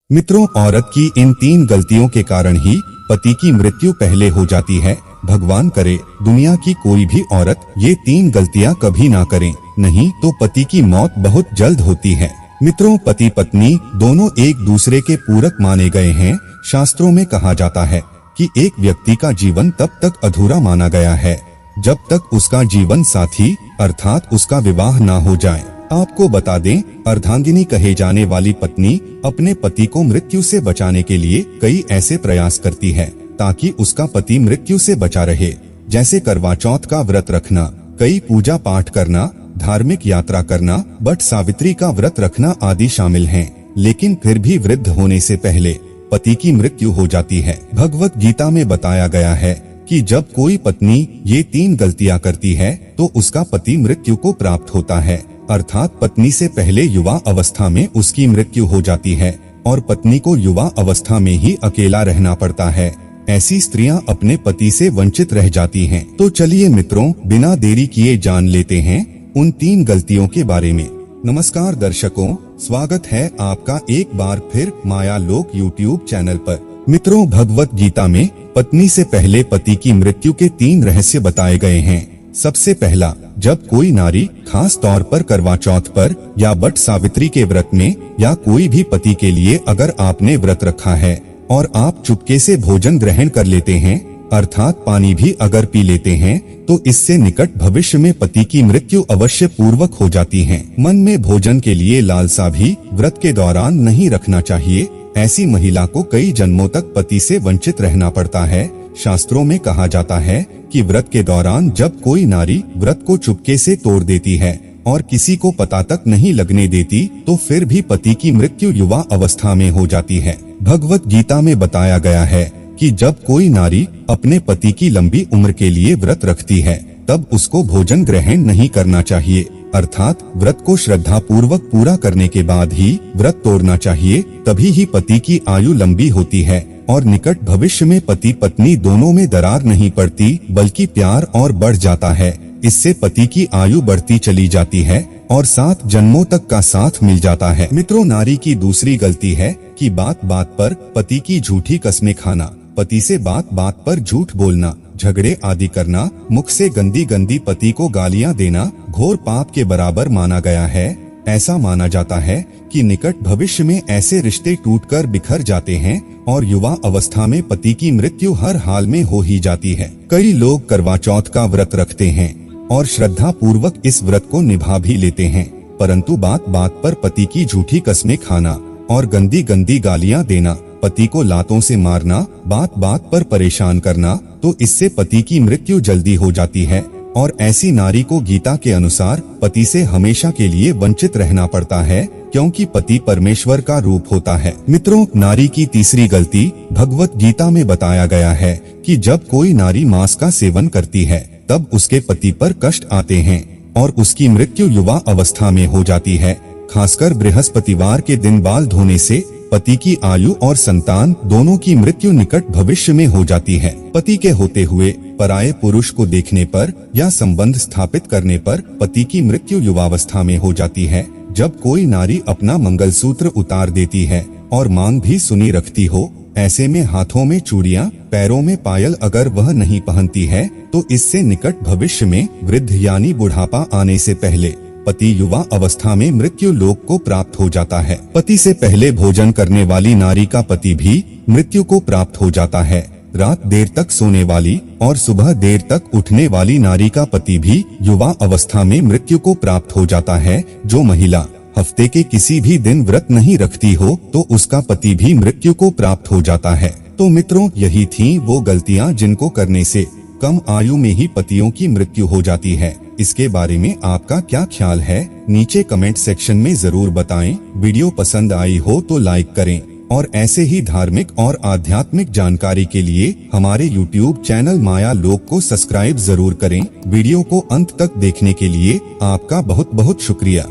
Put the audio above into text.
मित्रों, औरत की इन 3 गलतियों के कारण ही पति की मृत्यु पहले हो जाती है। भगवान करे दुनिया की कोई भी औरत ये 3 गलतियां कभी ना करे, नहीं तो पति की मौत बहुत जल्द होती है। मित्रों, पति पत्नी दोनों एक दूसरे के पूरक माने गए हैं। शास्त्रों में कहा जाता है कि एक व्यक्ति का जीवन तब तक अधूरा माना गया है जब तक उसका जीवन साथी अर्थात उसका विवाह ना हो जाए। आपको बता दें, अर्धांगिनी कहे जाने वाली पत्नी अपने पति को मृत्यु से बचाने के लिए कई ऐसे प्रयास करती है ताकि उसका पति मृत्यु से बचा रहे, जैसे करवा चौथ का व्रत रखना, कई पूजा पाठ करना, धार्मिक यात्रा करना, बट सावित्री का व्रत रखना आदि शामिल हैं। लेकिन फिर भी वृद्ध होने से पहले पति की मृत्यु हो जाती है। भगवत गीता में बताया गया है कि जब कोई पत्नी ये 3 गलतियां करती है तो उसका पति मृत्यु को प्राप्त होता है, अर्थात पत्नी से पहले युवा अवस्था में उसकी मृत्यु हो जाती है और पत्नी को युवा अवस्था में ही अकेला रहना पड़ता है। ऐसी स्त्रियां अपने पति से वंचित रह जाती हैं। तो चलिए मित्रों, बिना देरी किए जान लेते हैं उन 3 गलतियों के बारे में। नमस्कार दर्शकों, स्वागत है आपका एक बार फिर माया लोक यूट्यूब चैनल पर। मित्रों, भगवत गीता में पत्नी से पहले पति की मृत्यु के 3 रहस्य बताए गए हैं। सबसे पहला, जब कोई नारी खास तौर पर करवा चौथ पर या बट सावित्री के व्रत में या कोई भी पति के लिए अगर आपने व्रत रखा है और आप चुपके से भोजन ग्रहण कर लेते हैं, अर्थात पानी भी अगर पी लेते हैं, तो इससे निकट भविष्य में पति की मृत्यु अवश्य पूर्वक हो जाती है। मन में भोजन के लिए लालसा भी व्रत के दौरान नहीं रखना चाहिए। ऐसी महिला को कई जन्मों तक पति से वंचित रहना पड़ता है। शास्त्रों में कहा जाता है कि व्रत के दौरान जब कोई नारी व्रत को चुपके से तोड़ देती है और किसी को पता तक नहीं लगने देती, तो फिर भी पति की मृत्यु युवा अवस्था में हो जाती है। भगवत गीता में बताया गया है कि जब कोई नारी अपने पति की लंबी उम्र के लिए व्रत रखती है तब उसको भोजन ग्रहण नहीं करना चाहिए, अर्थात व्रत को श्रद्धा पूर्वक पूरा करने के बाद ही व्रत तोड़ना चाहिए। तभी ही पति की आयु लंबी होती है और निकट भविष्य में पति पत्नी दोनों में दरार नहीं पड़ती, बल्कि प्यार और बढ़ जाता है। इससे पति की आयु बढ़ती चली जाती है और 7 जन्मों तक का साथ मिल जाता है। मित्रों, नारी की दूसरी गलती है कि बात बात पर पति की झूठी कस्में खाना, पति से बात बात पर झूठ बोलना, झगड़े आदि करना, मुख से गंदी गंदी पति को गालियां देना घोर पाप के बराबर माना गया है। ऐसा माना जाता है कि निकट भविष्य में ऐसे रिश्ते टूटकर बिखर जाते हैं और युवा अवस्था में पति की मृत्यु हर हाल में हो ही जाती है। कई लोग करवा चौथ का व्रत रखते हैं और श्रद्धा पूर्वक इस व्रत को निभा भी लेते हैं, परंतु बात बात पर पति की झूठी कस्में खाना और गंदी गंदी गालियां देना, पति को लातों से मारना, बात बात पर परेशान करना, तो इससे पति की मृत्यु जल्दी हो जाती है और ऐसी नारी को गीता के अनुसार पति से हमेशा के लिए वंचित रहना पड़ता है, क्योंकि पति परमेश्वर का रूप होता है। मित्रों, नारी की तीसरी गलती भगवत गीता में बताया गया है कि जब कोई नारी मांस का सेवन करती है तब उसके पति पर कष्ट आते हैं और उसकी मृत्यु युवा अवस्था में हो जाती है। खासकर बृहस्पतिवार के दिन बाल धोने से पति की आयु और संतान दोनों की मृत्यु निकट भविष्य में हो जाती है। पति के होते हुए पराये पुरुष को देखने पर या संबंध स्थापित करने पर पति की मृत्यु युवावस्था में हो जाती है। जब कोई नारी अपना मंगलसूत्र उतार देती है और मांग भी सुनी रखती हो, ऐसे में हाथों में चूड़ियां, पैरों में पायल अगर वह नहीं पहनती है, तो इससे निकट भविष्य में वृद्ध यानी बुढ़ापा आने से पहले पति युवा अवस्था में मृत्यु लोक को प्राप्त हो जाता है। पति से पहले भोजन करने वाली नारी का पति भी मृत्यु को प्राप्त हो जाता है। रात देर तक सोने वाली और सुबह देर तक उठने वाली नारी का पति भी युवा अवस्था में मृत्यु को प्राप्त हो जाता है। जो महिला हफ्ते के किसी भी दिन व्रत नहीं रखती हो तो उसका पति भी मृत्यु को प्राप्त हो जाता है। तो मित्रों, यही थी वो गलतियां जिनको करने से कम आयु में ही पतियों की मृत्यु हो जाती है। इसके बारे में आपका क्या ख्याल है, नीचे कमेंट सेक्शन में जरूर बताएं। वीडियो पसंद आई हो तो लाइक करें और ऐसे ही धार्मिक और आध्यात्मिक जानकारी के लिए हमारे YouTube चैनल माया लोक को सब्सक्राइब जरूर करें। वीडियो को अंत तक देखने के लिए आपका बहुत बहुत शुक्रिया।